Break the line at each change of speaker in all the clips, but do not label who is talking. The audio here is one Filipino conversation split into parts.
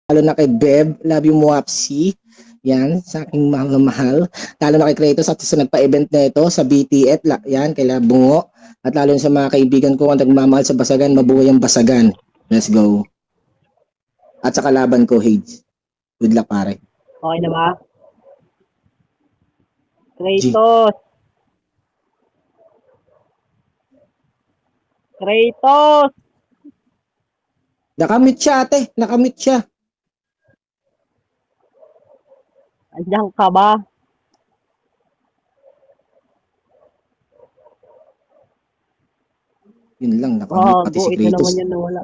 Lalo na kay Bev, love you Muapsi. Yan, sa aking mahal na mahal. Lalo na kay Kratos at sa nagpa-event na ito sa BTF, yan, kay Labungo. At lalo sa mga kaibigan ko ang nagmamahal sa Basagan, mabuhay ang Basagan. Let's go. At sa kalaban ko, Hades. Good luck, pare.
Okay na ba? Kratos! Kratos!
Nakamute siya, ate. Nakamute siya.
Andiyan ka ba?
Yun lang, nakamute pati si
ito
Kratos.
naman yan na wala.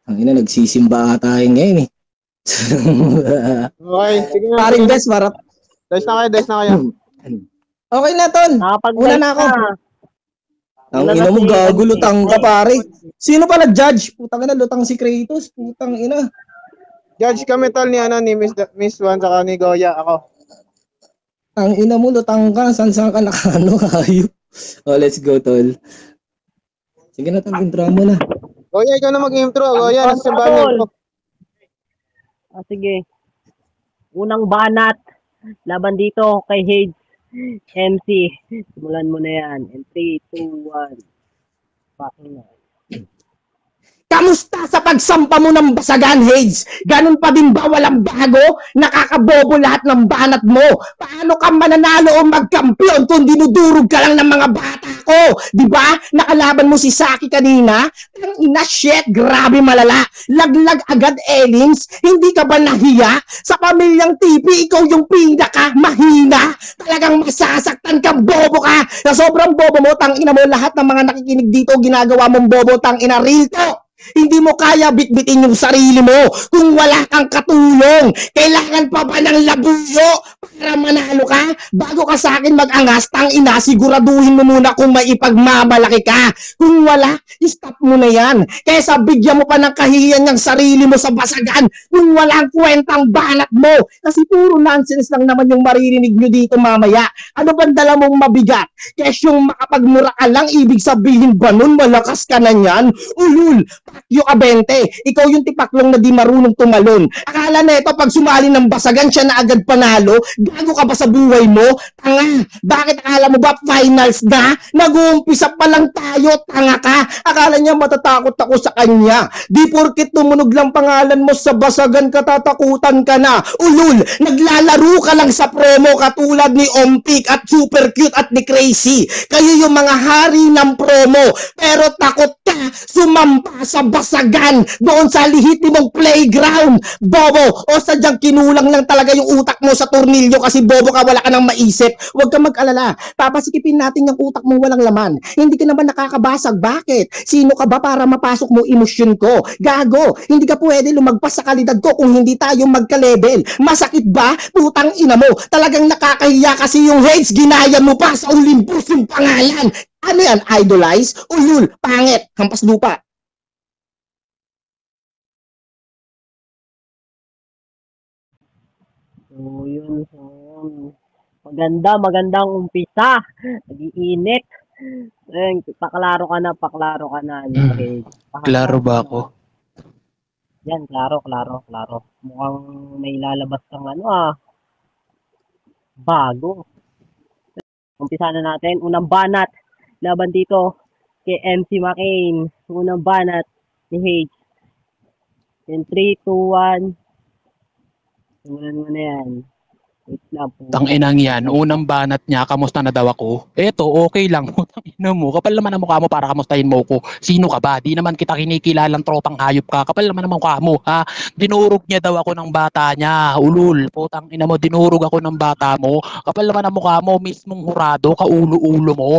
Ang ina, nagsisimba ata yun ngayon eh.
Okay, sige nga.
Paring best, para.
Dice na kayo.
Okay na, Ton. Una na ako. Ang ina mo, gago, lutang ka, pare. Sino pa nag-judge? Putang ina, lutang si Kratos. Putang ina.
Judge kami tol ni Miss Juan saka ni Goya ako.
Ang ina mo, lutang ka. Saan ka nakano, kayo? Oh, let's go, Tol. Sige na, Tol, intro mo na.
Goya, ikaw na mag-intro. Goya, nasa simbahan mo.
Sige. Unang banat. Laban dito kay Hades. MC. Simulan mo na yan. In 3, 2, 1. Paking na.
Kamusta sa pagsampa mo ng Basagan, Hades? Ganun pa din ba walang bago? Nakakabobo lahat ng banat mo. Paano ka mananalo o magkampiyon kung dinudurog ka lang ng mga bata ko? Diba? Nakalaban mo si Saki kanina? Ang ina, shit, grabe malala. Laglag agad, Elings. Hindi ka ba nahiya? Sa pamilyang TV, ikaw yung pinaka mahina. Talagang masasaktan ka, bobo ka. Sa sobrang bobo mo, tangina mo, lahat ng mga nakikinig dito, ginagawa mong bobo, tangina, real to. Hindi mo kaya bitbitin yung sarili mo kung wala kang katulong. Kailangan pa ba ng labuyo para manalo ka? Bago ka sa akin mag-angas, tangina, siguraduhin mo muna kung may ipagmamalaki ka. Kung wala, stop mo na yan. Kaysa bigyan mo pa ng kahihiyan ng sarili mo sa Basagan kung walang kwentang banat mo. Kasi puro nonsense lang naman yung maririnig nyo dito mamaya. Ano bang dala mong mabigat? Kaya yung makapagmura ka lang, ibig sabihin ba nun malakas ka na yan? Ulul! Pakyo ka 20. Ikaw yung tipaklong na di marunong tumalon. Akala na ito pag sumali ng Basagan siya na agad panalo? Gago ka ba sa buhay mo? Tanga! Bakit akala mo ba finals na? Nag-uumpisa pa lang tayo, tanga ka! Akala niya matatakot ako sa kanya. Di porkit tumunog lang pangalan mo sa Basagan katatakutan ka na. Ulul! Naglalaro ka lang sa promo katulad ni Ompik at Super Cute at ni Crazy. Kayo yung mga hari ng promo. Pero takot ka sumampa sa Basagan doon sa lihiti mong playground. Bobo! O sadyang kinulang lang talaga yung utak mo sa tornilyo kasi bobo ka, wala ka nang maisip. Huwag ka mag-alala. Papasikipin natin yung utak mo walang laman. Hindi ka naman nakakabasag. Bakit? Sino ka ba para mapasok mo emosyon ko? Gago! Hindi ka pwede lumagpas sa kalidad ko kung hindi tayo magka-level. Masakit ba? Putang ina mo. Talagang nakakahiya kasi yung Hades ginaya mo pa sa Olympus yung pangalan. Ano yan? Idolize? Ulul! Pangit! Hampas lupa!
So, yun. Magandang umpisa. Nag-iinit. Paklaro ka na. Okay.
Klaro ba ako?
Yan, klaro. Mukhang may lalabas kang bago. Umpisa na natin. Unang banat. Laban dito kay MC McCain. Unang banat ni Hades. In 3, 2, 1. Simulan mo na yan. Wait lang po.
Tanginang yan, unang banat niya, kamusta na daw ako? Eto, okay lang. Tangina mo, kapal naman ang mukha mo para kamustahin mo ko. Sino ka ba? Di naman kita kinikilalang tropang hayop ka. Kapal naman ang mukha mo, ha? Dinurog niya daw ako ng bata niya. Ulul, putang ina mo, dinurog ako ng bata mo. Kapal naman ang mukha mo, mismong hurado, kaulo-ulo mo.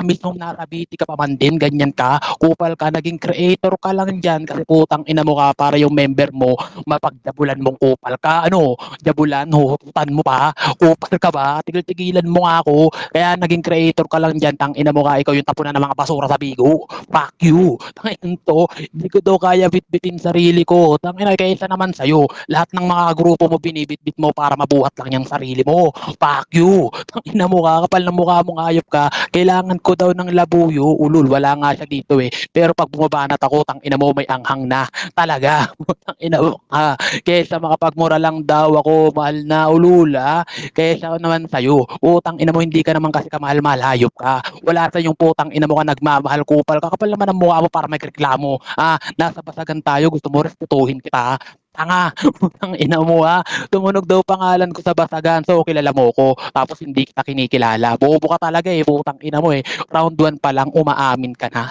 Mismong narabiti ka pa man din, ganyan ka. Kupal ka, naging creator ka lang dyan. Kasi putang ina mo ka para yung member mo, mapagdabulan mong kupal ka. Ano, dabulan, huhututan mo pa? Kupal ka ba? Tigil-tigilan mo nga ako. Kaya naging creator ka lang dyan. Tangina mo ka, ikaw yung tapunan ng mga basura sa Bigo. Fuck you. Tangina to. Hindi ko daw kaya bitbitin sarili ko. Tangina, kaysa naman sa'yo. Lahat ng mga grupo mo binibitbit mo para mabuhat lang yung sarili mo. Fuck you. Tangina mo ka, kapal ng mukha mong hayop ka. Kailangan ko daw ng labuyo. Ulul, wala nga siya dito eh. Pero pag bumabanat ako, tangina mo may anghang na. Talaga. Tangina mo ka. Kaysa makapagmura lang daw ako, mahal na ulul ha. Kaysa naman sa'yo, utang ina mo hindi ka naman kasi kamahal-mahal hayop ka. Wala sa yung putang ina mo ka nagmamahal kupal ka. Kapal naman ang mukha mo para may reklamo. Nasa basagan tayo, gusto mo respetuhin kita. Tanga, putang ina mo ha. Tumunog daw pangalan ko sa basagan, so kilala mo ko. Tapos hindi kita kinikilala. Bobo ka talaga eh, putang ina mo eh. Round 1 pa lang, umaamin ka na.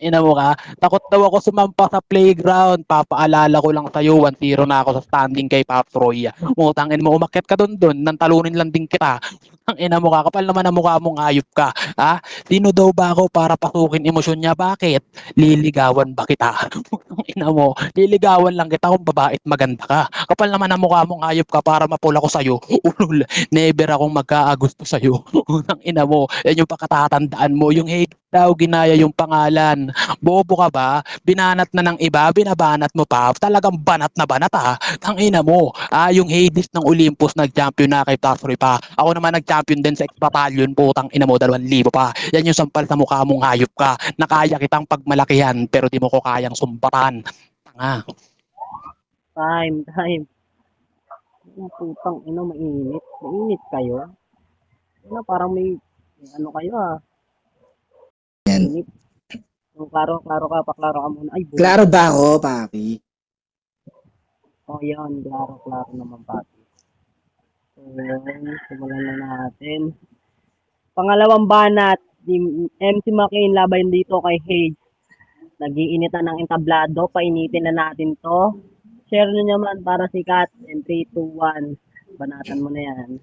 Ina mo ka, takot daw ako sumampa sa playground. Papaalala ko lang sa'yo, 1-0 na ako sa standing kay Pops Roy. Utangin mo, umakyat ka doon, nang talunin lang din kita. Ang ina mo ka, kapal naman ang mukha mong hayop ka. Sino daw ba ako para pasukin emosyon niya? Bakit? Liligawan ba kita? Ang ina mo, liligawan lang kita kung babae at maganda ka. Kapal naman ang mukha mong hayop ka para mapula ko sa'yo. Ulul, never akong magkaagusto sa'yo. Ang ina mo, yan yung pakatatandaan mo. Yung hate daw, ginaya yung pangalan. Bobo ka ba? Binanat na ng iba, binabanat mo pa. Talagang banat na banat ha. Tangina mo. Yung Hades ng Olympus nag-champion na kay Tasroy pa. Ako naman nag-champion din sa X-Battalion po. Tangina mo, 2,000 pa. Yan yung sampal sa mukha mong hayop ka. Nakaya kitang pagmalakihan pero di mo ko kayang sumbatan. Tanga.
Time. Ang putang ina, mainit. Mainit kayo. Ano, parang may ano kayo
Yan.
Mainit. Klaro ka, paklaro ka muna. Ay, buhay.
Klaro ba ako, papi?
Yan, klaro naman, papi. So, simulan na natin. Pangalawang banat, ni MC McCain laban dito kay Hage. Nagiinitan ng entablado, painitin na natin to. Share nyo naman para sikat. 3, 2, 1. Banatan mo na yan.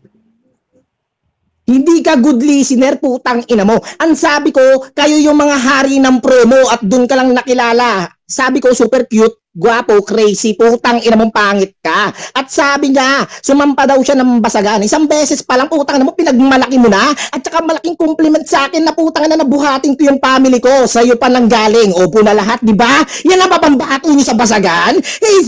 Hindi ka good listener, putang ina mo. Ang sabi ko, kayo yung mga hari ng promo at dun ka lang nakilala. Sabi ko, super cute, guwapo, crazy, putang ina mong pangit ka. At sabi niya, sumampa daw siya ng basagan. Isang beses pa lang, putang ina mo, pinagmalaki mo na. At saka malaking compliment sa akin na putang ina, nabuhatin ko yung family ko. Sa'yo pa nang galing. Opo na lahat, di ba? Yan ang babambato niyo sa basagan?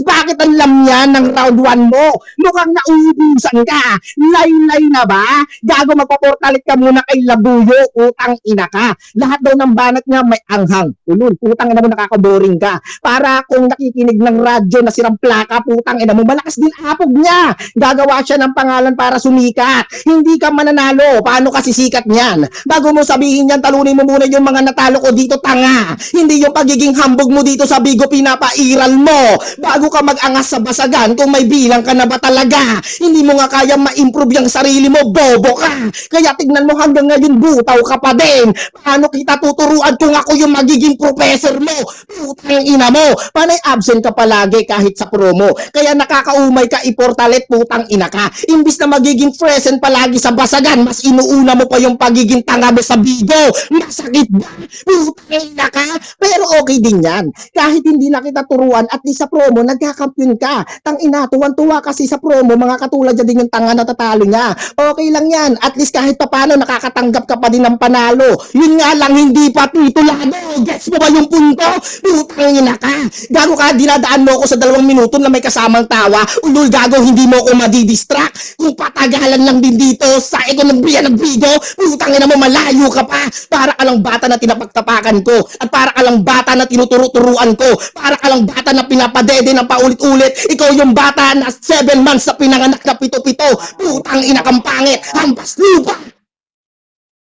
Bakit ang lam yan ng round 1 mo? Mukhang nauubusan ka. Lay-lay na ba? Gago, magpaportalit ka muna kay Labuyo. Putang ina ka. Lahat daw ng banat niya may anghang. Ulul, putang ina mo, nakakaboring ka. Para kung nakikinig ng radyo na sirang plaka, putang ina mo, malakas din apog niya. Gagawa siya ng pangalan para sumikat. Hindi ka mananalo. Paano ka sisikat niyan? Bago mo sabihin yan, talunin mo muna yung mga natalo ko dito, tanga. Hindi yung pagiging hambog mo dito sa Bigo, pinapairal mo. Bago ka mag-angas sa basagan, kung may bilang ka na ba talaga? Hindi mo nga kaya ma-improve yung sarili mo, bobo ka. Kaya tignan mo hanggang ngayon, butaw ka pa din. Paano kita tuturuan kung ako yung magiging professor mo? Putang ina mo. Panay absent ka palagi kahit sa promo. Kaya nakakaumay ka, iportalet, putang ina ka. Imbis na magiging present palagi sa basagan, mas inuuna mo pa yung pagiging tanga mo sa Bigo. Masakit ba? Putang ina ka. Pero okay din yan. Kahit hindi na kita turuan, at least sa promo, nagkakampiyon ka. Tang ina, tuwan-tuwa kasi sa promo, mga katulad dyan din yung tanga na tatalo niya. Okay lang yan. At least kahit pa paano, nakakatanggap ka pa din ng panalo. Yun nga lang, hindi pa titulado. Gets mo ba yung punto? Putang ina ka. Gago ka, dinadaan mo ako sa 2 minuto na may kasamang tawa. Ulul, gago, hindi mo ako madidistract. Kung patagalan lang din dito sa ekonomiya ng Bigo, putang ina mo, malayo ka pa. Para ka lang bata na tinapagtapakan ko. At para ka lang bata na tinuturo-turuan ko. Para ka lang bata na pinapadede ng paulit-ulit. Ikaw yung bata na 7 months na pinanganak na pito-pito. Putang ina kang pangit. Hampas lupa.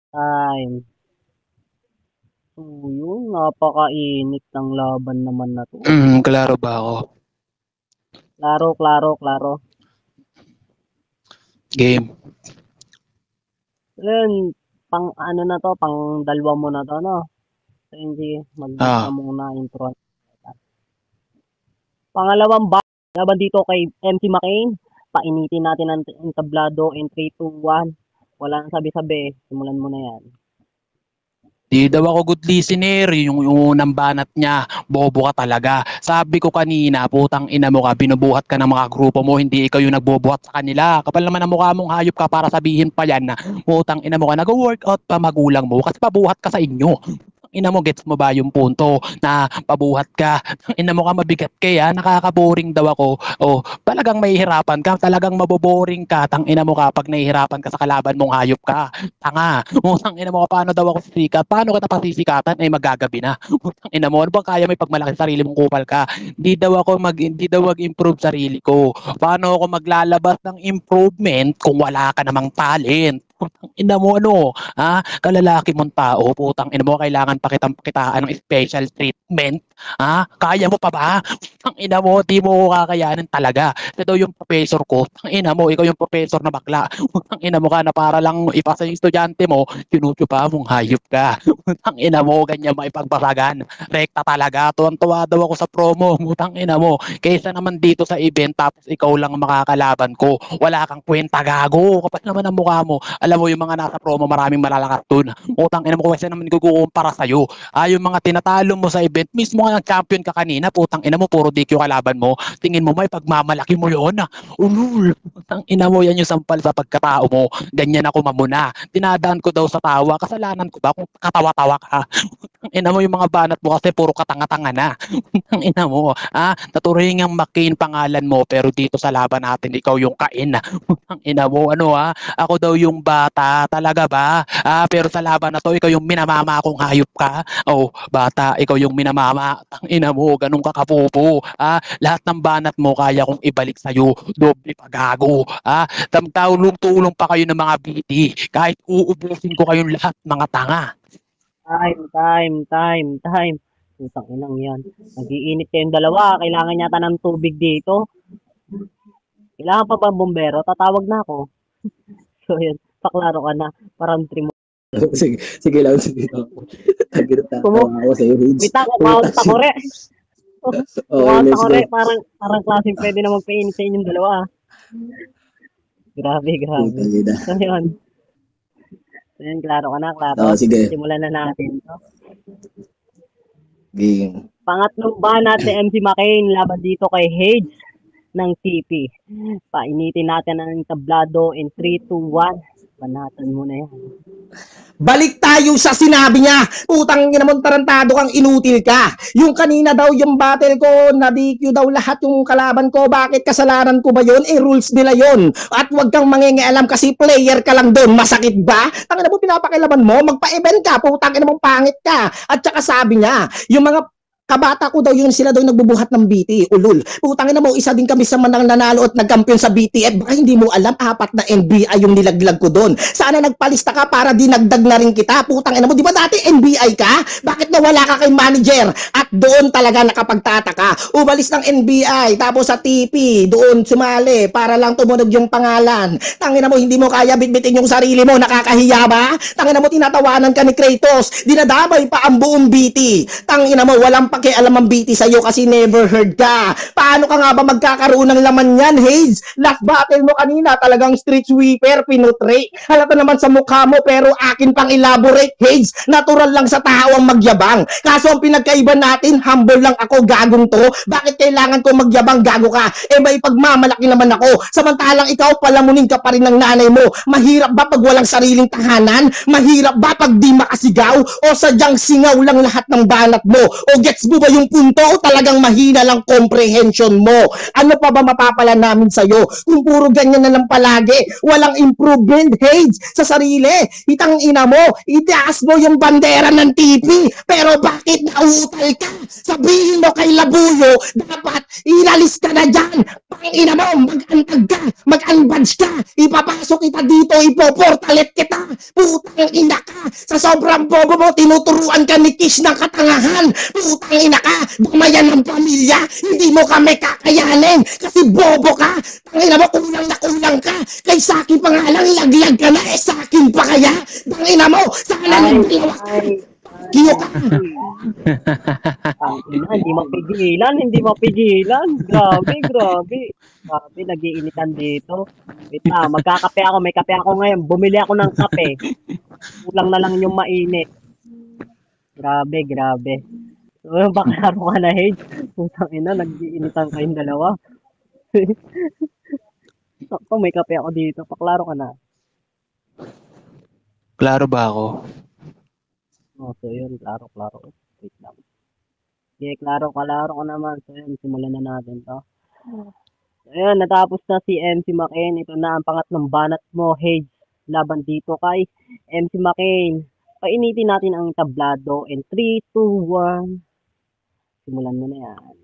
Time. So, yun, napakainit ng laban naman na to.
Klaro ba ako?
Klaro.
Game.
Yun, pang ano na to, pang 2 mo na to, no? So, hindi, mag-isa muna intro. Pangalawang laban dito kay MC McCain. Painitin natin ang entablado in 3, 2, 1. Wala nang sabi-sabi. Simulan mo na yan.
Di daw ako good listener, yung unang banat niya, bobo ka talaga. Sabi ko kanina, putang ina mo ka, binubuhat ka ng mga grupo mo, hindi ikaw yung nagbobuhat sa kanila. Kapal naman ang mukha mong hayop ka para sabihin pa yan na putang ina mo ka, nag-workout pa magulang mo kasi pabuhat ka sa inyo. Ina mo, gets mo ba yung punto na pabuhat ka? Ina mo ka, mabigat kaya, nakaka-boring daw ako. O, talagang mahihirapan ka, talagang maboboring ka. Tang ina mo ka, pag nahihirapan ka sa kalaban mong hayop ka. Tanga. Utang ina mo ka, paano daw ako sisikat? Paano kita pasisikatan? Ay magagabi na. Utang ina mo, ano bang kaya may pagmalaki sarili mong kupal ka? Hindi daw mag-improve sarili ko. Paano ako maglalabas ng improvement kung wala ka namang talent? Putang ina mo ano, ha? Kalalaki mong tao, putang ina mo, kailangan pakitaan ng special treatment. Ha? Kaya mo pa ba? Putang ina mo, di mo kakayanin talaga. Ito daw yung professor ko. Putang ina mo, ikaw yung professor na bakla. Putang ina mo ka na para lang ipasa yung estudyante mo, tinutyo pa mong hayop ka. Putang ina mo, ganyan maipagbasagan. Rekta talaga. Tuwan-tuwa daw ako sa promo. Putang ina mo. Kaysa naman dito sa event, tapos ikaw lang ang makakalaban ko. Wala kang kwenta, gago. Kapag naman ang mukha mo, alam mo yung mga nasa promo, maraming malalakas dun. Putang ina mo, kasi naman kukumpara sa'yo. Yung mga tinatalo mo sa event, mismo nga champion ka kanina, putang ina mo, puro DQ kalaban mo. Tingin mo may pagmamalaki mo yun. Ulul. Putang ina mo, yan yung sampal sa pagkatao mo. Ganyan ako mamuna. Dinadaan ko daw sa tawa. Kasalanan ko ba kung katawa-tawa ka? Putang ina mo, yung mga banat mo kasi puro katanga-tanga na. Putang ina mo. Naturingang McCain pangalan mo, pero dito sa laban natin, ikaw yung kain. Putang ina mo, ano ako daw yung bata, talaga ba? Pero sa laban na to, ikaw yung minamama akong hayop ka. Oh, bata, ikaw yung minamama. Tang ina mo, ganun ka kapupo. Lahat ng banat mo kaya kong ibalik sa'yo. Doble pagago. Tulong pa kayo ng mga BT. Kahit uubusin ko kayong lahat, mga tanga.
Time. Putang inang yan. Nag-iinit kayong dalawa. Kailangan yata ng tubig dito. Kailangan pa ba bombero? Tatawag na ako. So yun, paklaro ka na. Parang trim.
Sige lang, sige lang. Tatawa ako sa'yo, Hage.
Bita ko, mount ako re. Mount ako re. Parang klaseng pwede na magpainit sa inyong dalawa. Grabe. So yun. Klaro ka na, klaro.
Sige.
Simulan na natin. No?
Game.
Pangatlong banat ni MC McCain laban dito kay Hage ng TP. Painitin natin ang tablado in 3, 2, 1. Banatan mo na yan.
Balik tayo sa sinabi niya. Putang ina mo, tarantado kang inutil ka. Yung kanina daw yung battle ko, na-DQ daw lahat yung kalaban ko. Bakit kasalanan ko ba yun? Rules nila yun. At wag kang mangingialam kasi player ka lang doon. Masakit ba? Tangina mo, pinapakilaban mo. Magpa-event ka. Putang ina mo, pangit ka. At saka sabi niya, yung mga kabata ko daw yun, sila daw nagbubuhat ng BT. Ulul. Putang ina mo, isa din kami sa manang nanalo at nagkampiyon sa BTF. Baka hindi mo alam, 4 na NBI yung nilaglag ko doon. Sana nagpalista ka para dinagdag na rin kita. Putang ina mo, di ba dati NBI ka? Bakit nawala ka kay manager? At doon talaga nakapagtataka. Umalis ng NBI, tapos sa TP, doon sumali para lang tumunog yung pangalan. Tangina mo, hindi mo kaya bitbitin yung sarili mo. Nakakahiya ba? Tangina mo, tinatawanan ka ni Kratos. Dinadamay pa ang buong BT. Tangina mo, walang pakialam ang BT sa'yo kasi never heard ka. Paano ka nga ba magkakaroon ng laman yan, Hage? Last battle mo kanina, talagang street sweeper, pinutre. Halata naman sa mukha mo, pero akin pang elaborate, Hage. Natural lang sa tao ang magyabang. Kaso ang pinagkaiba natin, humble lang ako, gagong to. Bakit kailangan ko magyabang, gago ka? May pagmamalaki naman ako. Samantalang ikaw, palamunin ka pa rin ng nanay mo. Mahirap ba pag walang sariling tahanan? Mahirap ba pag di makasigaw? O sadyang singaw lang lahat ng banat mo? O gets mo ba yung punto o talagang mahina lang comprehension mo? Ano pa ba mapapala namin sa'yo? Kung puro ganyan na lang palagi, walang improvement, Hage, sa sarili. Itang ina mo, itaas mo yung bandera ng TV, pero bakit nauutal ka? Sabihin mo kay Labuyo, dapat ilalis ka na dyan. Pang ina mo, mag-antag ka, mag-unbadge ka, ipapasok kita dito, ipoportalet kita. Putang ina ka, sa sobrang bobo mo, tinuturuan ka ni Kish ng katangahan. Putang ina ka, damayan ng pamilya, hindi mo kami kakayanin kasi bobo ka. Tangina mo, kulang na kulang ka. Kay Saki pa nga lang, laglag ka na, Sakin pa kaya? Tangina mo, sana nagbilawa ka. Kiyo ka.
Hindi mapigilan. Grabe, nag-iinitan dito. Wait na, magkakape ako, may kape ako ngayon. Bumili ako ng kape. Kulang na lang yung mainit. Grabe, grabe. So, yung paklaro ka na, Hage. Putang ina, nag-iinitan kayong dalawa. Sakto, may kape ako dito. Paklaro ka na.
Klaro ba ako?
Oh, so yun, klaro. Wait lang. Okay, klaro ka naman. So yun, simulan na natin to. So yun, natapos na si MC McCain. Ito na ang pangatlong banat mo, Hage. Laban dito kay MC McCain. Painitin natin ang tablado. In 3, 2, 1. Simulan mo na yan.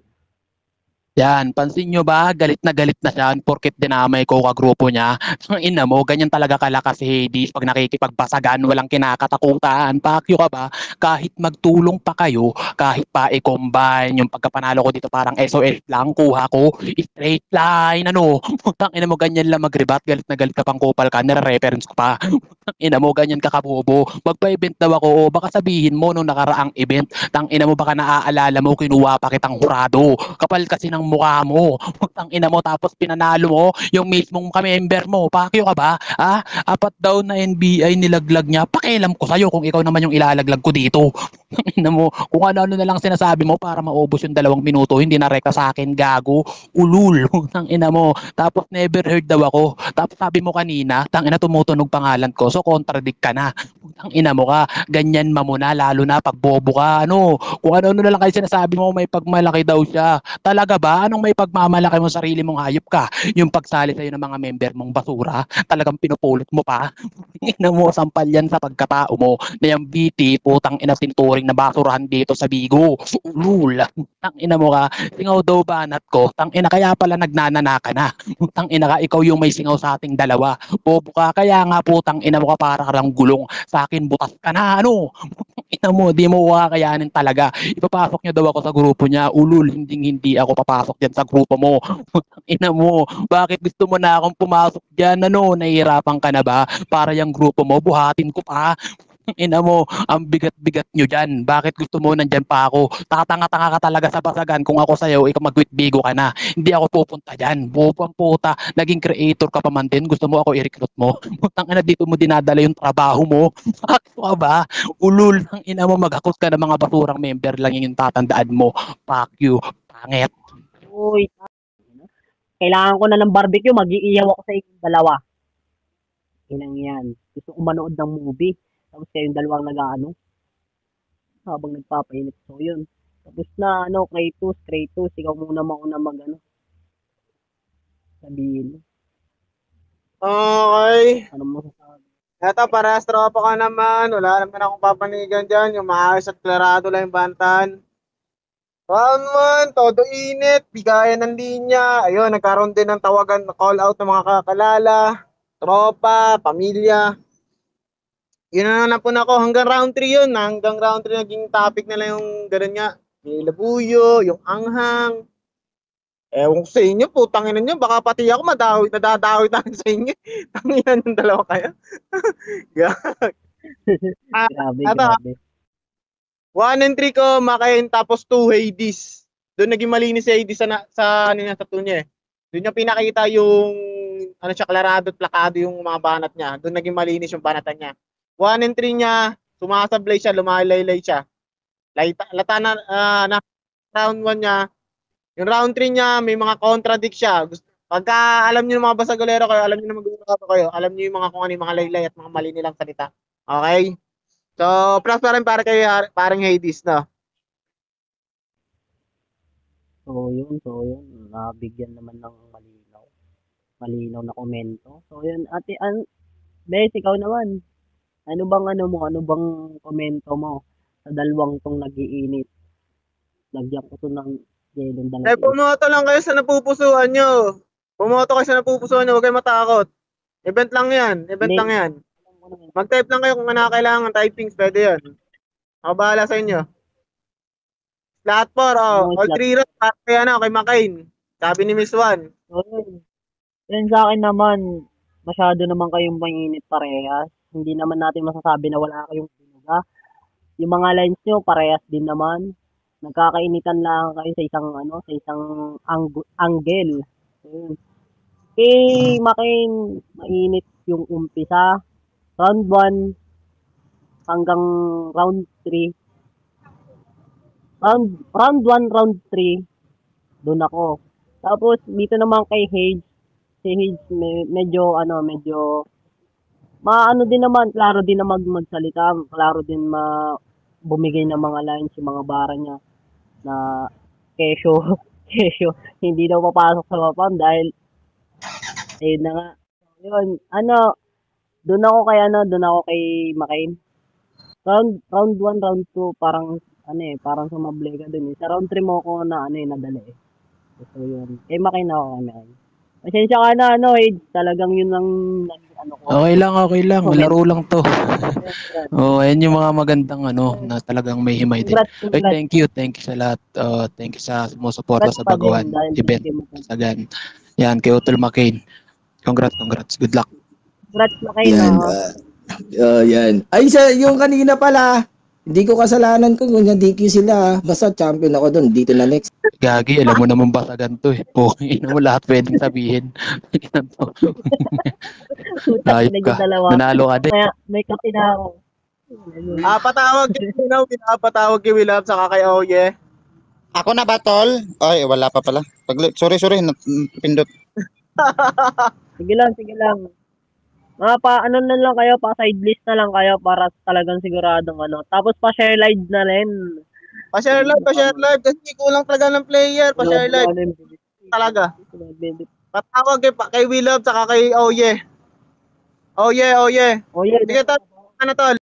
Yan, pansin nyo ba? Galit na siya porket dinamay ko kagrupo niya. Ang ina mo, ganyan talaga kalakas si Hades pag nakikipagbasagan, walang kinakatakutan. Pakyo ka ba? Kahit magtulong pa kayo, kahit pa i-combine, yung pagkapanalo ko dito parang SOS lang, kuha ko, straight line, ano. Putang ina mo, ganyan lang mag-rebat, galit na galit ka pang kupal ka, nare-reference ko pa. Putang ina mo, ganyan ka kabobo. Magpa-event daw ako, baka sabihin mo nung nakaraang event, tang ina mo baka naaalala mo, kinuha pa kitang hurado. Kapal kasi ng mukha mo. Putang ina mo tapos pinanalo mo yung mismong ka-member mo. Pakyo ka ba? Ah, apat daw na NBI nilaglag niya. Pakialam ko sa'yo kung ikaw naman yung ilalaglag ko dito. Putang ina mo, kung ano-ano na lang sinasabi mo para maubos yung 2 minuto, hindi na rekta sa akin, gago. Ulul. Putang ina mo. Tapos never heard daw ako. Tapos sabi mo kanina, tang ina tumutunog pangalan ko. So contradict ka na. Putang ina mo ka. Ganyan mamuna lalo na pag bobo ka. Ano? Kung ano-ano na lang kayo sinasabi mo, may pagmalaki daw siya. Talaga ba? Anong may pagmamalaki mo sarili mong hayop ka? Yung pagsali sa'yo ng mga member mong basura, talagang pinupulot mo pa? Ina mo, sampal yan sa pagkatao mo na yung BT, putang ina tinturing na basurahan dito sa Bigo. Ulul. Tang ina mo ka, singaw daw banat ko. Tang ina kaya pala nagnanana ka na. Tang ina ka, ikaw yung may singaw sa ating dalawa. Bobo ka, kaya nga putang ina mo ka para ka lang gulong. Sa akin butas ka na, ano? Ina mo, di mo kakayanin talaga. Ipapasok niya daw ako sa grupo niya. Ulul, hindi ako papasok diyan sa grupo mo. Ina mo, bakit gusto mo na akong pumasok diyan? Ano, nahihirapan ka na ba? Para yung grupo mo, buhatin ko pa. Ina mo, ang bigat-bigat nyo dyan. Bakit gusto mo nandyan pa ako? Tatanga-tanga ka talaga sa basagan. Kung ako sa'yo, ikaw mag-witbigo ka na. Hindi ako pupunta dyan. Bupang puta. Naging creator ka pa man din. Gusto mo ako i-recruit mo? Putang ina, dito mo dinadala yung trabaho mo. Bakit ka ba? Ulul ng ina mo, mag-hakot ka ng mga basurang member lang yung tatandaan mo. Fuck you. Pangit.
Uy, kailangan ko na ng barbecue. Mag-iiyaw ako sa inyong dalawa. Inang yan. Gusto ko manood ng movie. Tapos kayong dalawang nag-ano. Habang nagpapainit. So yun. Tapos na ano, Kratos. Ikaw muna mauna mag-ano. Sabihin.
Okay.
Ano mo sasabi?
Eto, parehas tropa ka naman. Wala naman akong papanigan dyan. Yung maayos at klarado lang yung bantan. Round 1, todo init. Bigayan ng linya. Ayun, nagkaroon din ng tawagan na call out ng mga kakalala, tropa, pamilya. Yun na napun ako. Hanggang round 3 yun. Hanggang round 3 naging topic nila yung ganun nga. Yung labuyo, yung anghang. Ewan ko sa inyo, putang ina nyo. Baka pati ako nadadawi tayo sa inyo. Tanginan ng dalawa kayo. Ah, Ito,
Grabe.
1 and 3 ko, Makain, tapos 2 Hades. Doon naging malinis si Hades sa ano niya, sa niya eh. Doon niya pinakita yung ano siya, klarado at plakado yung mga banat niya. Doon naging malinis yung banatan niya. 1 and 3 niya, sumasablay siya, lumalaylay siya. Lata na round 1 niya. Yung round 3 niya, may mga contradict siya. Pagka alam niyo ng mga basagolero kayo, alam niyo na mag-uusap kayo, alam niyo yung mga kung ano yung mga laylay at mga mali nilang salita. Okay? So, plus pa rin para kay parang Hades, no?
So yun. Nabigyan naman ng malinaw na komento. So yun, Bes, ikaw naman. Ano bang komento mo sa dalawang tong nag-iinit? Lagyan ko to ng yelong dalawang.
Pumoto lang kayo sa napupusuan nyo. Pumoto kayo sa napupusuan nyo, huwag kayo matakot. Event lang yan, Mag-type lang kayo kung ano kailangan, typings, pwede yan. Ako bahala sa inyo. Lahat po, all 3 rows, kay Makain. Sabi ni Miss Juan.
So yun sa akin naman, masyado naman kayong mainit parehas. Hindi naman natin masasabi na wala kayong binuga. Yung mga lines nyo, parehas din naman. Nagkakainitan lang kayo sa isang angle. Ayun. Kay Makain, mainit yung umpisa. Round 1 hanggang round 3, round 1, round 3, doon ako. Tapos, dito naman kay Hage, si Hage medyo, maano din naman, klaro din na magsalita, klaro din bumigay ng mga lines yung mga bara niya na kesyo, kesyo, hindi daw papasok sa mapam dahil, ayun na nga, yun, doon ako kay McCain. Round 1, round 2, parang sumable ka dun eh. Sa round 3 mo ako nadali eh. So yun. Kay McCain ako kami. Pasensya ka na, talagang yun ang ko.
Okay lang. Laro lang to. Ayan yung mga magandang na talagang may himay din.
Congrats.
Thank you sa lahat. Thank you sa sumusuporta sa Baguhan event. Sagan. Yan, kay Utol McCain. Congrats. Good luck.
Congrats McCain.
Yan. Ay, yung kanina pala, hindi ko kasalanan kung DQ sila. Basta champion ako doon. Dito na next.
Gagi, alam mo naman basagan to eh. Ina mo lahat pwedeng sabihin. Ayop ka. Nanalo ka din.
May kape na ako.
Patawag kay Willab saka kay Oye.
Ako na ba, tol? Ay, wala pa pala. Sorry, pindot.
Sige lang. Ano na lang kayo, pa-side list na lang kayo para talagang siguradong Tapos pa-share live na rin.
Pa-share live kasi kulang talaga ng player. Pa-share live talaga. Patawag kay Willab saka kay Oye. Oye. Sige, tol. Tol.